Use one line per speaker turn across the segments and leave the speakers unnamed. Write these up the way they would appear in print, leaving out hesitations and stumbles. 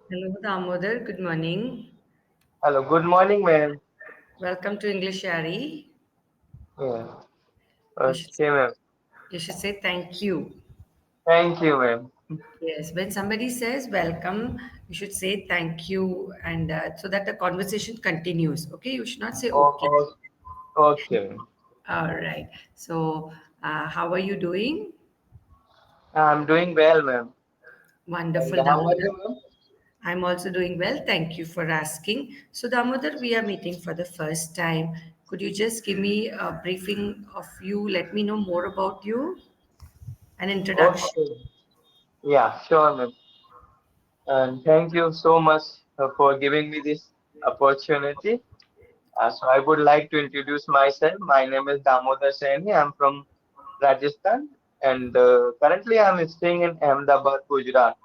Hello, Damodar. Good morning.
Hello, good morning, ma'am.
Welcome to English Yaari.
Yeah.
You should
Okay, ma'am.
you should say thank you.
Thank you, ma'am.
Yes, when somebody says welcome, you should say thank you, and so that the conversation continues. Okay, you should not say okay.
Oh, okay, ma'am.
All right. So, how are you doing?
I'm doing well, ma'am. And
Wonderful,
how are
Damodar.
you, ma'am?
I'm also doing well. Thank you for asking. So, Damodar, we are meeting for the first time. Could you just give me a briefing of you? Let me know more about you, an introduction.
Okay. Yeah, sure, ma'am. And thank you so much for giving me this opportunity. So I would like to introduce myself. My name is Damodar Saini. I'm from Rajasthan, and currently I'm staying in Ahmedabad, Gujarat.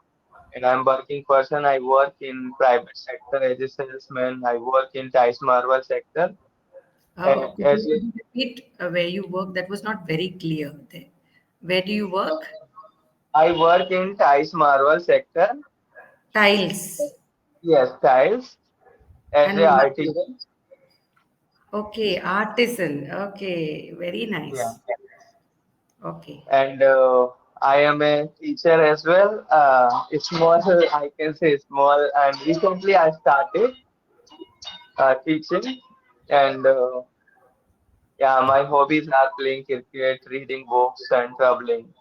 And I'm working person. I work in private sector as a salesman. I work in Tice Marvel sector.
Oh, could
As
you,
a,
could you repeat where you work? That was not very clear there. Where do you work?
I work in Tice Marvel sector.
Tiles
Yes, tiles as a
and
artisan.
okay, artisan. Okay, very
Yeah.
nice. Okay.
And I am a teacher as well. Small, I can say small. And recently I started teaching. And yeah, my hobbies are playing cricket, reading books, and traveling.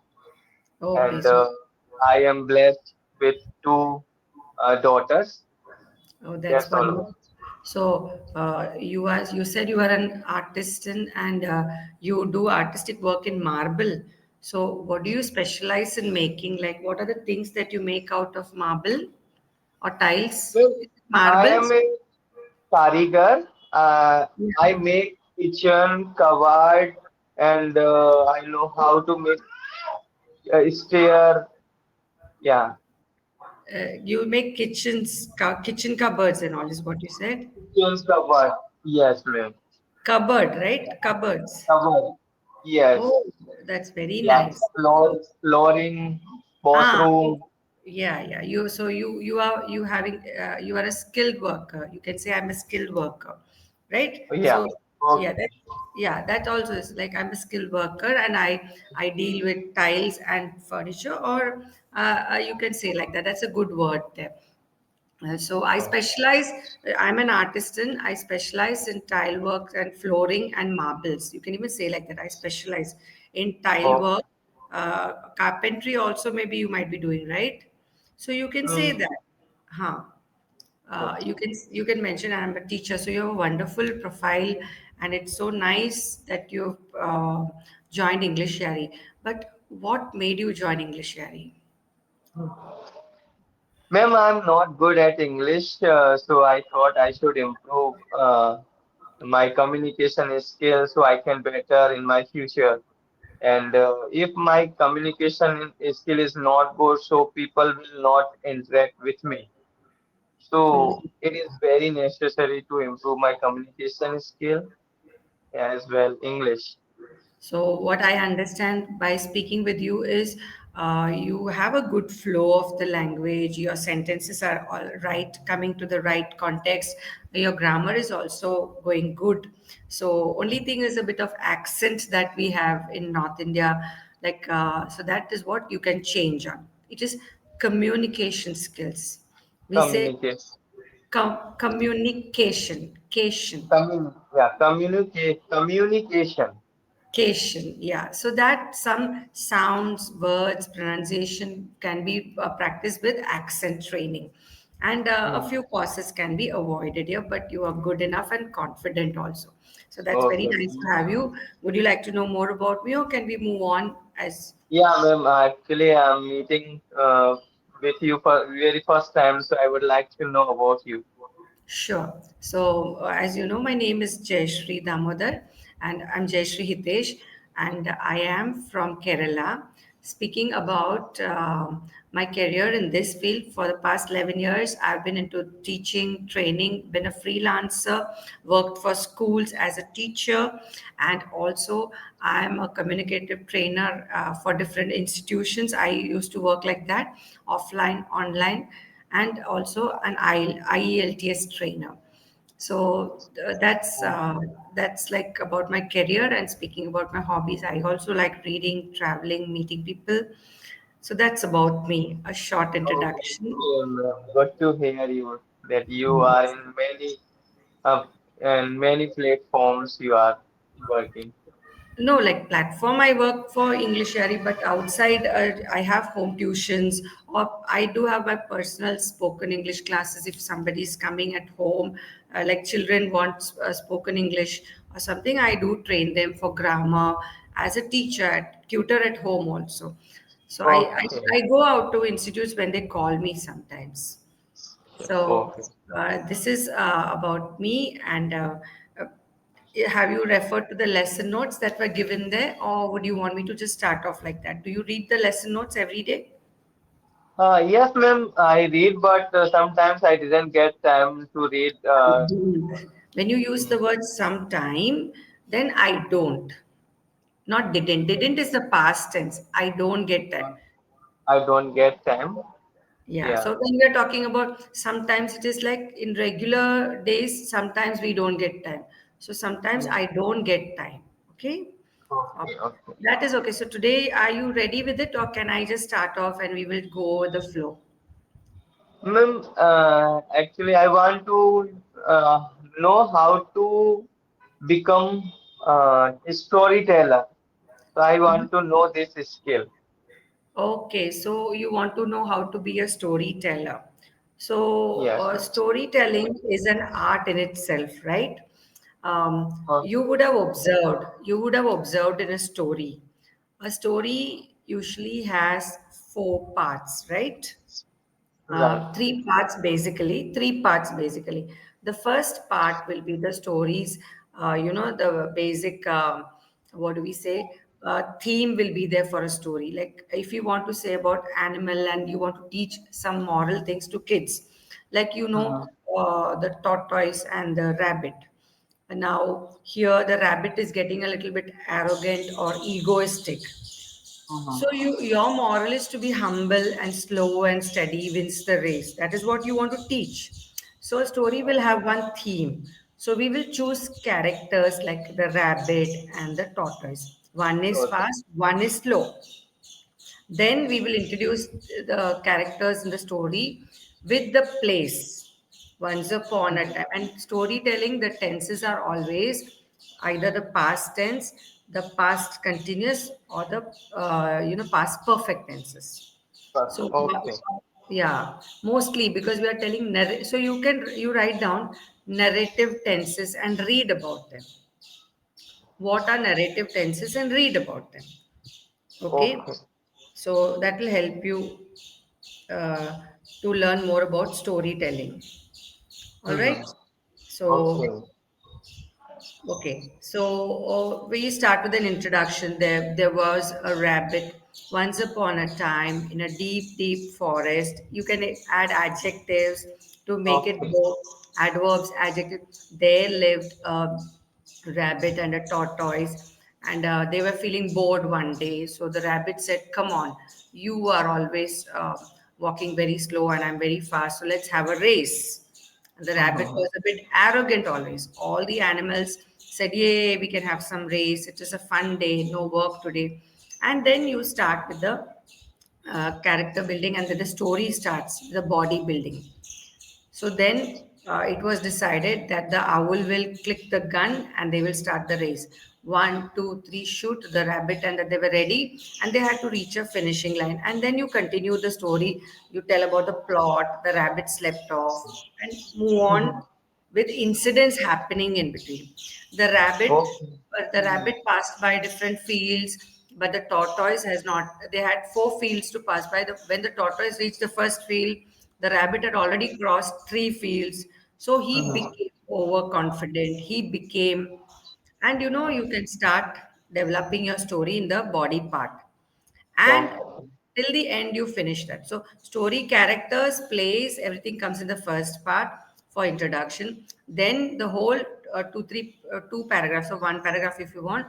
Okay,
And
so
I am blessed with two daughters.
oh, that's
That's all.
wonderful. So you said you are an artisan and you do artistic work in marble. So what do you specialize in making? Like what are the things that you make out of marble or tiles?
Well, I am
Marbles?
a Karigar. I
Yeah.
make kitchen, cupboard, and I know how to make stair. Yeah,
You make kitchen cupboards and all is what you said.
kitchen cupboard. Yes, ma'am.
Cupboard, right? Cupboards.
Cupboard. Yes.
Oh, that's very
Yeah.
nice.
Flooring,
Ah,
bathroom.
yeah, yeah. You are a skilled worker. You can say I'm a skilled worker, right?
Yeah.
So yeah,
Okay.
that also is like I'm a skilled worker and I deal with tiles and furniture, or you can say like that. That's a good word there. So I specialize, I'm an artisan. I specialize in tile work and flooring and marbles. You can even say like that. I specialize in tile
Oh.
work, carpentry also maybe you might be doing, right? So you can say
Mm.
that. Huh.
Okay.
You can mention I'm a teacher. So you have a wonderful profile, and it's so nice that you've joined English Yari. But what made you join English Yari?
Ma'am, I'm not good at English, so I thought I should improve my communication skills so I can better in my future. And if my communication skill is not good, so people will not interact with me. So it is very necessary to improve my communication skill as well English.
So, what I understand by speaking with you is you have a good flow of the language, your sentences are all right, coming to the right context, your grammar is also going good. So, only thing is a bit of accent that we have in North India, like, so that is what you can change on. It is communication skills. We say
Communicate,
communication, cation.
communication.
Cation, yeah. So that some sounds, words, pronunciation can be practiced with accent training. And a
Hmm.
few pauses can be avoided here, but you are good enough and confident also. So that's very
Okay.
nice to have you. Would you like to know more about me, or can we move on as
Yeah, ma'am. Actually, I'm meeting with you for very first time, so I would like to know about you.
Sure. So, as you know, my name is Shri Damodar, and I'm Shri Hitesh, and I am from Kerala. Speaking about my career in this field for the past 11 years, I've been into teaching, training, been a freelancer, worked for schools as a teacher, and also I'm a communicative trainer for different institutions. I used to work like that, offline, online, and also an IELTS trainer. So that's like about my career. And speaking about my hobbies, I also like reading, traveling, meeting people. So that's about me, a short introduction.
Okay, good to hear you that you are uh, in many platforms you are working.
No, like platform I work for English Yaari, but outside I have home tuitions, or I do have my personal spoken English classes if somebody is coming at home, like children want spoken English or something. I do train them for grammar as a teacher, tutor at home also. So
Okay,
I go out to institutes when they call me sometimes. So
okay.
this is about me. And uh, have you referred to the lesson notes that were given there, or would you want me to just start off like that? Do you read the lesson notes every day?
Yes, ma'am, I read, but sometimes I didn't get time to read.
Don't. When you use the word sometime, then I don't. Not didn't. Didn't is the past tense. I don't get time.
I don't get time.
Yeah,
Yeah.
so when we are talking about sometimes it is like in regular days, sometimes we don't get time. So sometimes
Mm.
I don't get time. Okay.
Okay,
Okay.
okay.
That is okay. So today, are you ready with it, or can I just start off and we will go with the flow?
Ma'am, actually, I want to know how to become a storyteller. So I want to know this skill.
Okay, so you want to know how to be a storyteller. So,
Yes.
storytelling is an art in itself, right?
Okay.
You would have observed in a story. A story usually has four parts, right?
Right.
Three parts basically. The first part will be the stories, the basic, what do we say, theme will be there for a story. Like if you want to say about animal and you want to teach some moral things to kids, like
Mhm.
the tortoise and the rabbit. And now here the rabbit is getting a little bit arrogant or egoistic,
Mhm.
so your moral is to be humble and slow and steady wins the race. That is what you want to teach. So a story will have one theme. So we will choose characters like the rabbit and the tortoise. One is
Okay.
fast, one is slow. Then we will introduce the characters in the story with the place. Once upon a
Mhm.
time. And storytelling, the tenses are always either the past tense, the past continuous, or the past perfect tenses. So
Okay.
yeah, mostly because we are telling so you write down narrative tenses and read about them. What are narrative tenses and read about them? Okay,
Okay.
so that will help you uh, to learn more about storytelling. All right.
Mhm.
So
Okay.
okay, so we start with an introduction. There was a rabbit once upon a time in a deep, deep forest. You can add adjectives to make it
Okay.
go. Adverbs, adjectives. There lived a rabbit and a tortoise, and they were feeling bored one day. So the rabbit said, "Come on, you are always walking very slow, and I'm very fast. So let's have a race." And the rabbit
Mhm.
was a bit arrogant always. All the animals said, "Yay, we can have some race. It is a fun day, no work today." And then you start with the character building, and then the story starts, the body building. So then it was decided that the owl will click the gun and they will start the race. One, two, three, shoot the rabbit, and that they were ready and they had to reach a finishing line. And then you continue the story. You tell about the plot, the rabbit slept off, and move on
Mhm.
with incidents happening in between.
Okay.
The
Mhm.
rabbit passed by different fields, but the tortoise has not. They had four fields to pass by. When the tortoise reached the first field, the rabbit had already crossed three fields. So he
Mhm.
became overconfident. He became, and you can start developing your story in the body part, and
Okay.
till the end you finish that. So story, characters, place, everything comes in the first part for introduction. Then the whole two paragraphs, or one paragraph if you want,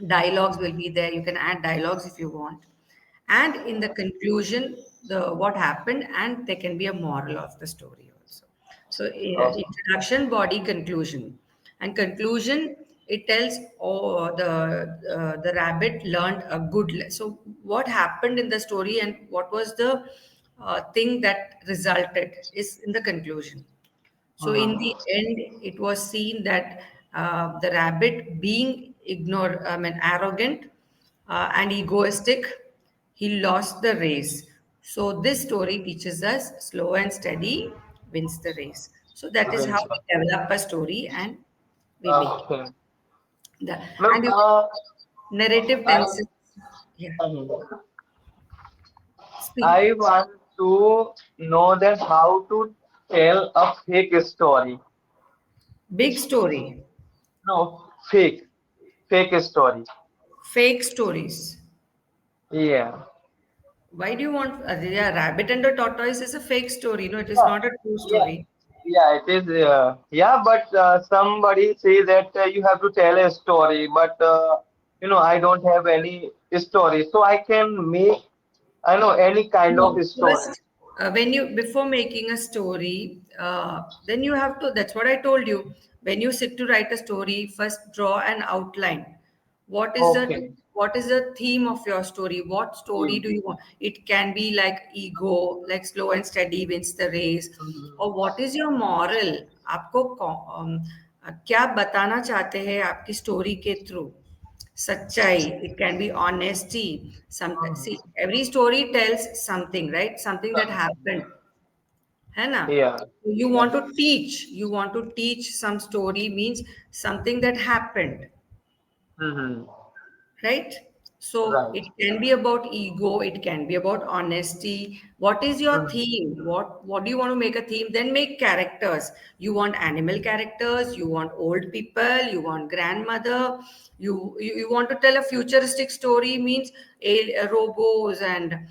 dialogues will be there. You can add dialogues if you want. And in the conclusion, the what happened, and there can be a moral of the story also. So
Okay.
introduction, body, conclusion. And conclusion, it tells, oh, the rabbit learned a so what happened in the story and what was the thing that resulted is in the conclusion. So in the
Mm-hmm.
end, it was seen that the rabbit, being I mean, arrogant and egoistic, he lost the race. So this story teaches us slow and steady wins the race. So that is how
Wins.
we develop a story and we make it.
Okay.
The,
Ma'am,
and you narrative
I,
tenses. Yeah,
mhm.
speak.
I want to know that how to tell a fake story.
Big story,
No, fake story.
fake stories.
Yeah.
Why do you want yeah, rabbit and a tortoise is a fake story. No, it is
Yeah,
not a true
yeah,
story.
yeah, it is. Yeah, but somebody say that you have to tell a story, but I don't have any story, so I can make, I know, any kind of
No,
story.
first, when you before making a story, then you have to. That's what I told you. When you sit to write a story, first draw an outline. What is the
Okay.
what is the theme of your story? What story
Hmm.
do you want? It can be like ego, like slow and steady wins the race, or what is your moral? आपको क्या बताना चाहते हैं आपकी story के through? Sachai, it can be honesty. Some see
Hmm.
every story tells something, right? Something that happened. है ना?
Yeah.
You want
Yeah.
to teach. You want to teach some story means something that happened,
Hmm.
right? So
Right.
it can be about ego, it can be about honesty. What is your
Hmm.
theme? What do you want to make a theme? Then make characters. You want animal characters, you want old people, you want grandmother, you want to tell a futuristic story means robots and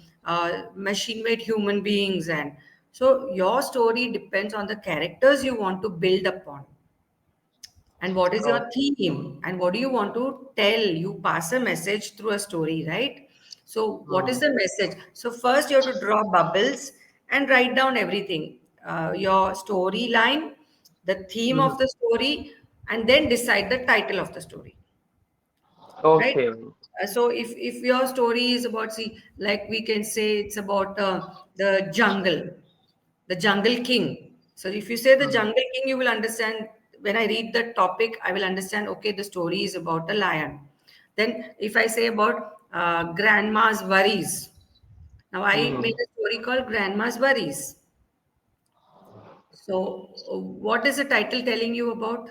machine made human beings, and so your story depends on the characters you want to build upon, and what is your
Okay.
theme and what do you want to tell. You pass a message through a story, right? So what is
Hmm.
the message? So first you have to draw bubbles and write down everything, your storyline, the theme of
Hmm.
the story, and then decide the title of the story, right?
Okay.
So if your story is about, see, like we can say it's about the jungle king. So if you say the
Hmm.
jungle king, you will understand. When I read the topic, I will understand, okay, the story is about a lion. Then if I say about grandma's worries, now I
Hmm.
made a story called grandma's worries. So what is the title telling you about?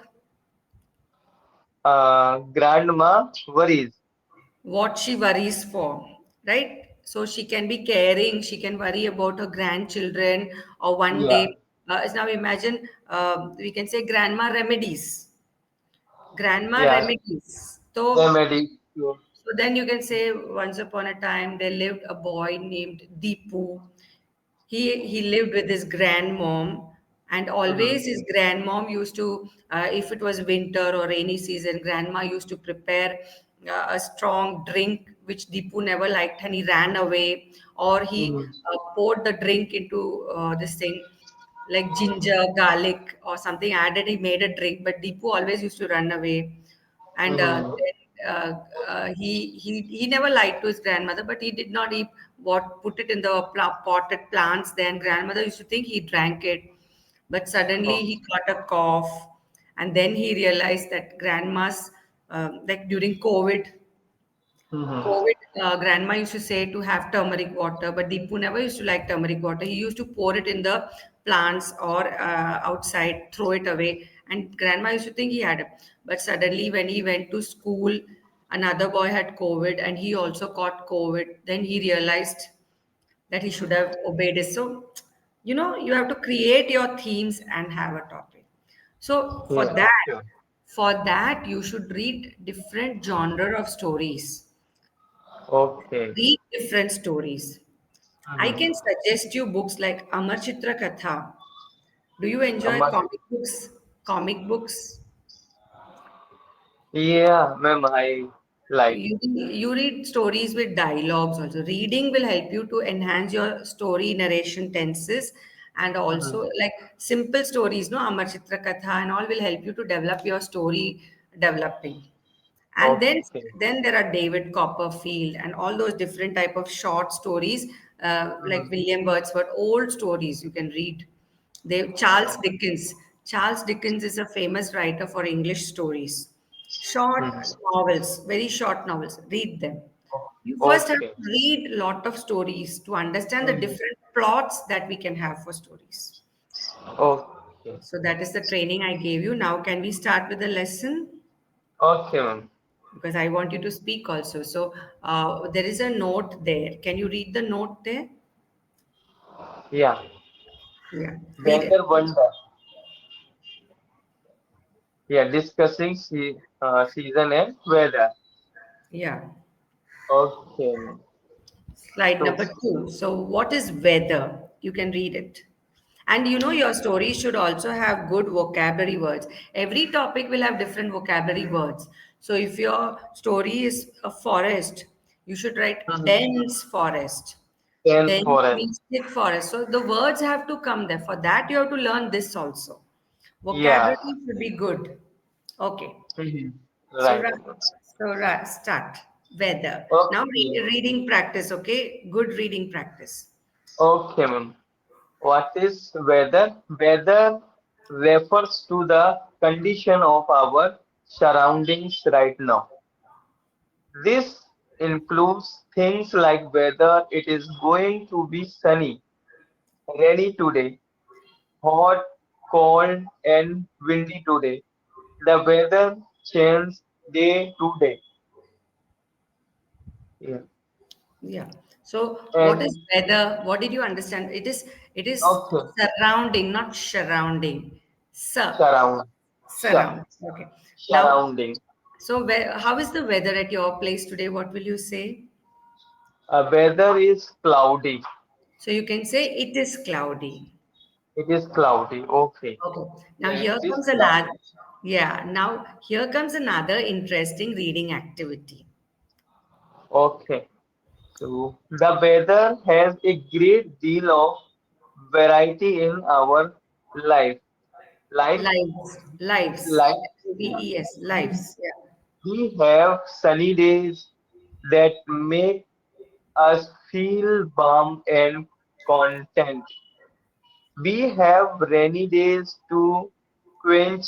Grandma worries.
What she worries for, right? So she can be caring, she can worry about her grandchildren, or one
Yeah.
day, now imagine, we can say grandma remedies, grandma
Yeah.
remedies. So,
Remedy.
so then you can say, once upon a time, there lived a boy named Deepu. He lived with his grandmom, and
Hmm.
always his grandmom used to, if it was winter or rainy season, grandma used to prepare a strong drink which Deepu never liked, and he ran away, or he
Hmm.
poured the drink into this thing like ginger, garlic, or something added. He made a drink, but Deepu always used to run away. And
Hmm.
then he never lied to his grandmother, but he did not eat what put it in the potted plants. Then grandmother used to think he drank it, but suddenly
Oh.
he caught a cough, and then he realized that grandma's like during
Hmm.
COVID, grandma used to say to have turmeric water, but Deepu never used to like turmeric water. He used to pour it in the plants or outside, throw it away. And grandma used to think he had it. But suddenly, when he went to school, another boy had COVID and he also caught COVID. Then he realized that he should have obeyed it. So, you have to create your themes and have a topic. So, for
Yeah.
that,
Sure.
you should read different genre of stories.
Okay.
Read different stories. I
Hmm.
can suggest you books like Amar Chitra Katha. Do you enjoy
Amma,
comic books? Comic books?
yeah, ma'am. I. Like.
You read stories with dialogues also. Reading will help you to enhance your story narration tenses, and
Mhm.
also like simple stories, no Amar Chitra Katha and all will help you to develop your story developing. And
Okay.
then there are David Copperfield and all those different type of short stories, like
Mhm.
William Wordsworth, old stories you can read. Charles Dickens is a famous writer for English stories. Short
Mhm.
novels, very short novels. Read them. You first have
Okay.
to read lot of stories to understand the
Mhm.
different plots that we can have for stories.
Okay.
So that is the training I gave you. Now can we start with the lesson?
Okay, ma'am.
Because I want you to speak also. So there is a note there. Can you read the note there?
Yeah.
Yeah, read it.
Weather wonder. Yeah, discussing season and weather.
Yeah.
Okay, ma'am.
Slide
So,
number 2. So, what is weather? You can read it. And you know, your story should also have good vocabulary words. Every topic will have different vocabulary words. So, if your story is a forest, you should write
mhm.
dense forest.
Dense
Dense
forest.
means thick forest. So, the words have to come there. For that, you have to learn this also.
Yeah.
Vocabulary should be good. Okay.
Mhm.
So,
Right.
start. Weather. Now,
Okay.
reading practice, okay? Good reading practice.
Okay, ma'am. What is weather? Weather refers to the condition of our surroundings right now. This includes things like whether it is going to be sunny, rainy today, hot, cold, and windy today. The weather changes day to day. Yeah.
Yeah. So, what is
And
weather? What did you understand? It is
okay,
surrounding, not surrounding.
surround,
Surround. Okay. Now,
surrounding.
so how is the weather at your place today? What will you say?
Weather is cloudy.
So you can say it is cloudy.
It is cloudy. Okay.
Okay. Now
Yeah,
here
it is
comes another.
cloudy.
Yeah. Now here comes another interesting reading activity.
Okay. So the weather has a great deal of variety in our life. Life,
Lives.
life. Yeah.
Lives.
We,
Lives. Yeah.
we have sunny days that make us feel warm and content. We have rainy days to quench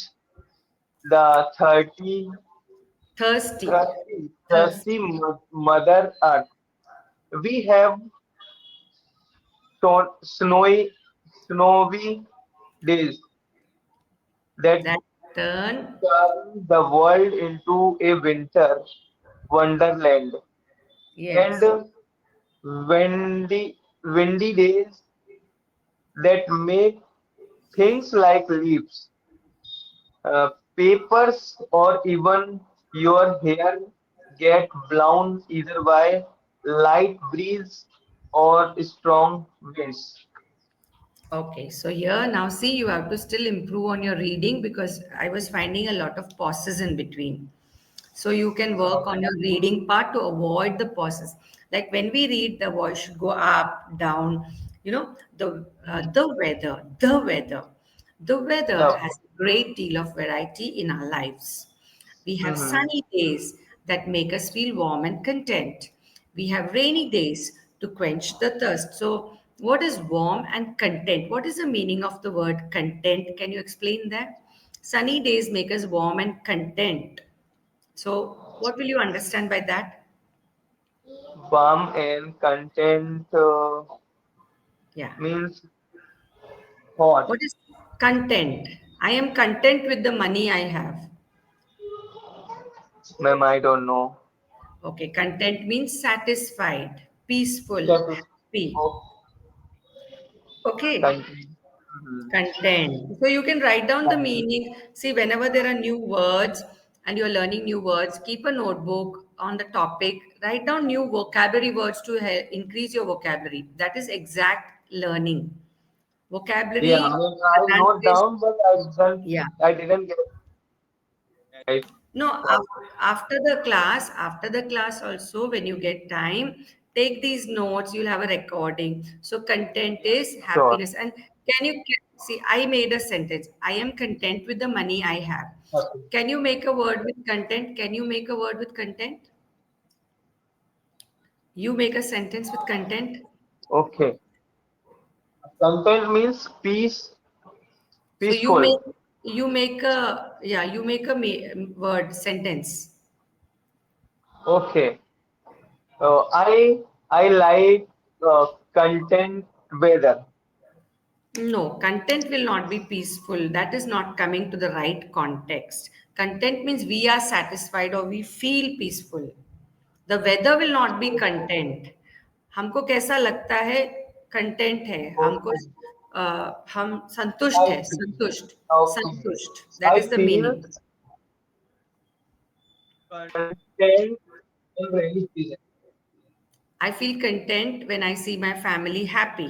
the
Thirsty.
thirsty
Thirsty.
Mother Earth. We have snowy days that
That turn.
turn the world into a winter wonderland, and
Yes.
windy days that make things like leaves, papers, or even your hair get blown either by light breeze or strong winds.
Okay, so here now see you have to still improve on your reading because I was finding a lot of pauses in between. So you can work on your reading part to avoid the pauses. Like when we read, the voice should go up, down. You know, the weather
The,
has a great deal of variety in our lives. We have
Mhm.
sunny days that make us feel warm and content. We have rainy days to quench the thirst. So, what is warm and content? What is the meaning of the word content? Can you explain that? Sunny days make us warm and content. So, what will you understand by that?
Warm and content
Yeah.
means hot.
What is content? I am content with the money I have.
Ma'am, I don't know.
Okay, content means satisfied, peaceful,
That is
happy.
oh,
Okay,
content. Mhm.
content. So you can write down the meaning. See, whenever there are new words and you're learning new words, keep a notebook on the topic. Write down new vocabulary words to increase your vocabulary. That is exact learning.
Yeah,
Vocabulary,
I mean,
the
I note
language.
down, but
Yeah.
I didn't get it right.
No,
Sorry.
after the class also, when you get time, take these notes, you'll have a recording. So content is
Sure.
happiness. And see, I made a sentence. I am content with the money I have.
Okay.
Can you make a word with content? Can you make a word with content? You make a sentence with content.
Okay. Content means peace,
So
peaceful.
you make a word sentence.
Okay. I like content weather.
No, content will not be peaceful. That is not coming to the right context. Content means we are satisfied or we feel peaceful. The weather will not be content. हमको कैसा लगता है content है हमको
Okay.
हम संतुष्ट
I
है
feel.
संतुष्ट
Okay.
संतुष्ट that
I
is the
feel
meaning
content in rainy season.
I feel content when I see my family happy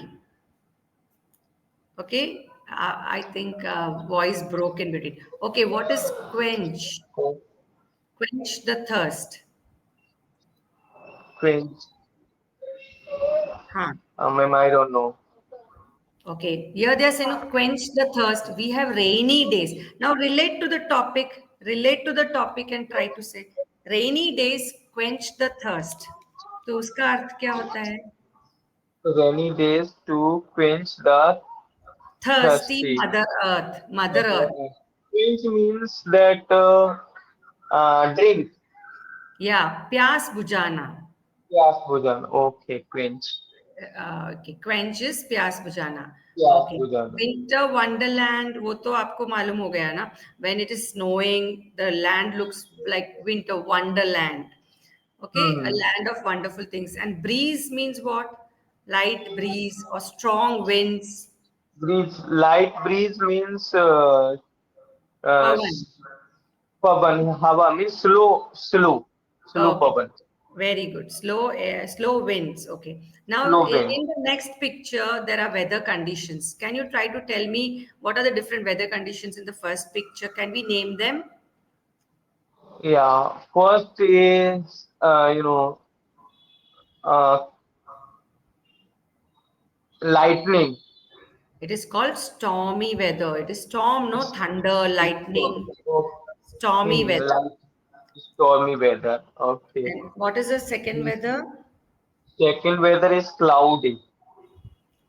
okay I think voice broke in between okay what is
Okay.
quench the thirst
Cringe.
huh
Ma'am, I don't know.
okay here they are saying no, quench the thirst we have rainy days now relate to the topic and try to say rainy days quench the thirst तो उसका अर्थ क्या होता है
Rainy days to quench the
thirsty
thirsty.
mother earth
Quench means that drink.
yeah प्यास बुझाना
Yes, Bhujan. Okay, quench.
Okay quenches प्यास बुझाना
Yes,
okay
Bhujan.
Winter wonderland वो तो आपको मालूम हो गया ना when it is snowing the land looks like winter wonderland okay uh
Hmm.
Land of wonderful things and breeze means what light breeze और strong winds
Breeze, light breeze means
pavan
pavan. Hawa means slow
okay
pavan,
very good slow air slow winds okay now
slow wind.
in the next picture there are weather conditions can you try to tell me what are the different weather conditions in the first picture can we name them
Yeah, first is uh, lightning.
it is called stormy weather it is storm no thunder lightning stormy
Okay,
weather
light stormy weather. Okay.
and what is the second weather
Second weather is cloudy.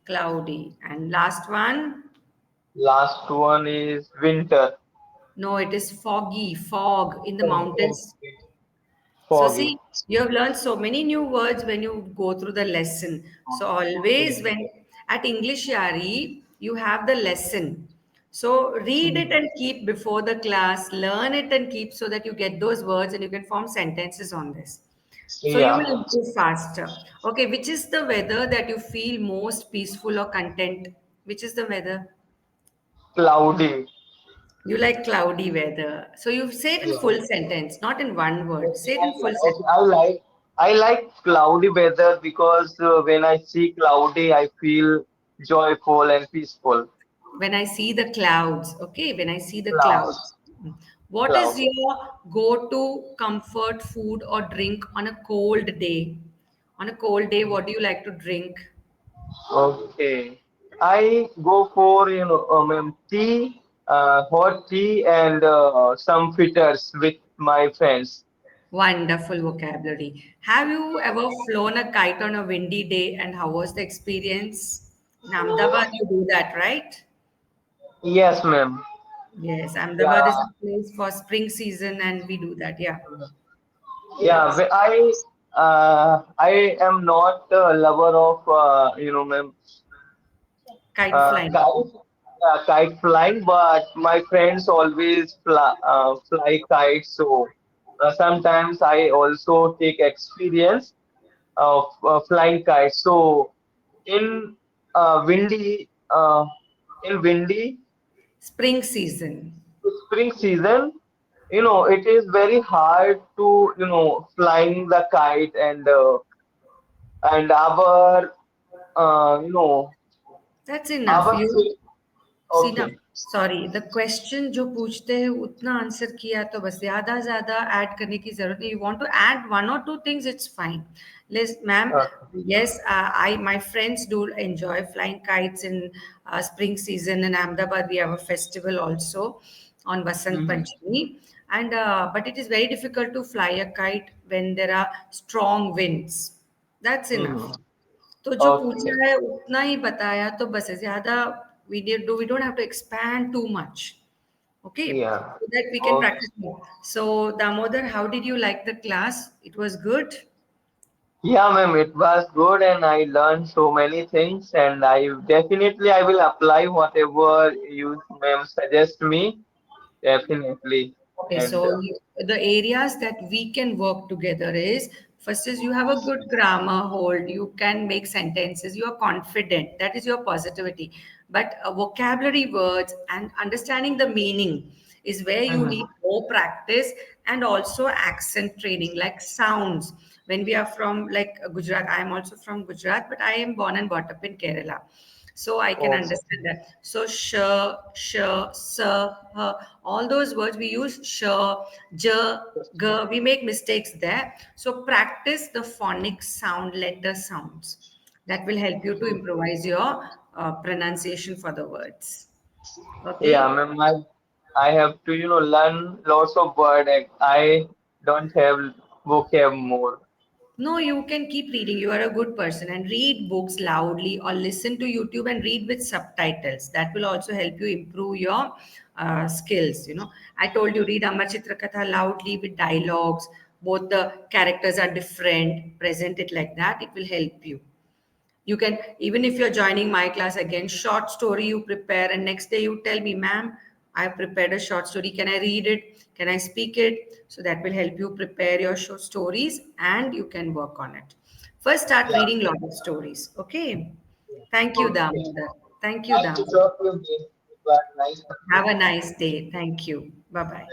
cloudy and last one
Last one is winter.
no it is foggy fog in the mountains.
Okay.
So
Foggy.
see, you have learned so many new words when you go through the lesson. So always when at English Yari, you have the lesson. So read it and keep before the class, learn it and keep so that you get those words and you can form sentences on this. So you
Yeah,
will improve faster. Okay, which is the weather that you feel most peaceful or content? Which is the weather?
cloudy.
You like cloudy weather. So you say it in
Yeah.
full sentence, not in one word.
Okay,
Say it in full
okay,
sentence.
I like cloudy weather because when I see cloudy, I feel joyful and peaceful.
When I see the clouds, okay, when I see the
Clouds,
clouds. What is
cloud.
your go to comfort food or drink on a cold day? On a cold day, what do you like to drink?
Okay, I go for tea, hot tea, and some fritters with my friends.
Wonderful vocabulary. Have you ever flown a kite on a windy day and how was the experience? In Ahmedabad, you do that, right?
Yes, ma'am.
Yes, Ahmedabad is
Yeah,
a place for spring season and we do that. Yeah.
yeah.
Yes.
I am not a lover of ma'am,
Kite flying.
kite flying, but my friends always fly kites. So sometimes I also take experience of flying kites. So in windy in windy
Spring season.
spring season, it is very hard to flying the kite and our uh, you know
That's enough.
our
You see now,
okay.
Sorry, the question जो पूछते हैं उतना answer किया तो बस, ज्यादा ज्यादा add करने की जरूरत नहीं. You want to add one और two things, it's fine. Less ma'am.
Okay.
Yes, I my friends do enjoy flying kites in spring season. In Ahmedabad we have a festival also on Vasant
Mm-hmm.
Panchami, and but it is very difficult to fly a kite when there are strong winds. That's enough.
Mm-hmm.
तो जो
Okay.
पूछा है उतना ही बताया तो बस है, ज्यादा we don't have to expand too much. Okay,
Yeah.
so that we can
Okay.
practice more. So Damodar, how did you like the class? It was good.
Yeah, ma'am, it was good and I learned so many things and I will apply whatever you ma'am suggest me. Definitely.
Okay,
And
so the areas that we can work together is, first is you have a good grammar hold, you can make sentences, you are confident, that is your positivity. But vocabulary words and understanding the meaning is where you
Mhm.
need more practice, and also accent training, like sounds. When we are from like Gujarat, I am also from Gujarat, but I am born and brought up in Kerala. So I can
Okay.
understand that. So all those words we use j, g. We make mistakes there. So practice the phonic sound, letter sounds. That will help you to improvise your pronunciation for the words.
Yeah,
Okay.
ma'am, I have to, learn lots of word and I don't have vocab more.
No, you can keep reading. You are a good person, and read books loudly or listen to YouTube and read with subtitles. That will also help you improve your skills. I told you, read Amar Chitra Katha loudly with dialogues. Both the characters are different. Present it like that. It will help you. You can, even if you're joining my class again, short story you prepare, and next day you tell me, ma'am, I prepared a short story. Can I read it? Can I speak it? So that will help you prepare your short stories and you can work on it. First, start
Yeah.
reading lot of stories. Okay. Thank you,
Okay.
Damodar. Thank you,
Nice to
Damodar.
talk to you. It was nice.
Have a nice day. Thank you. Bye bye.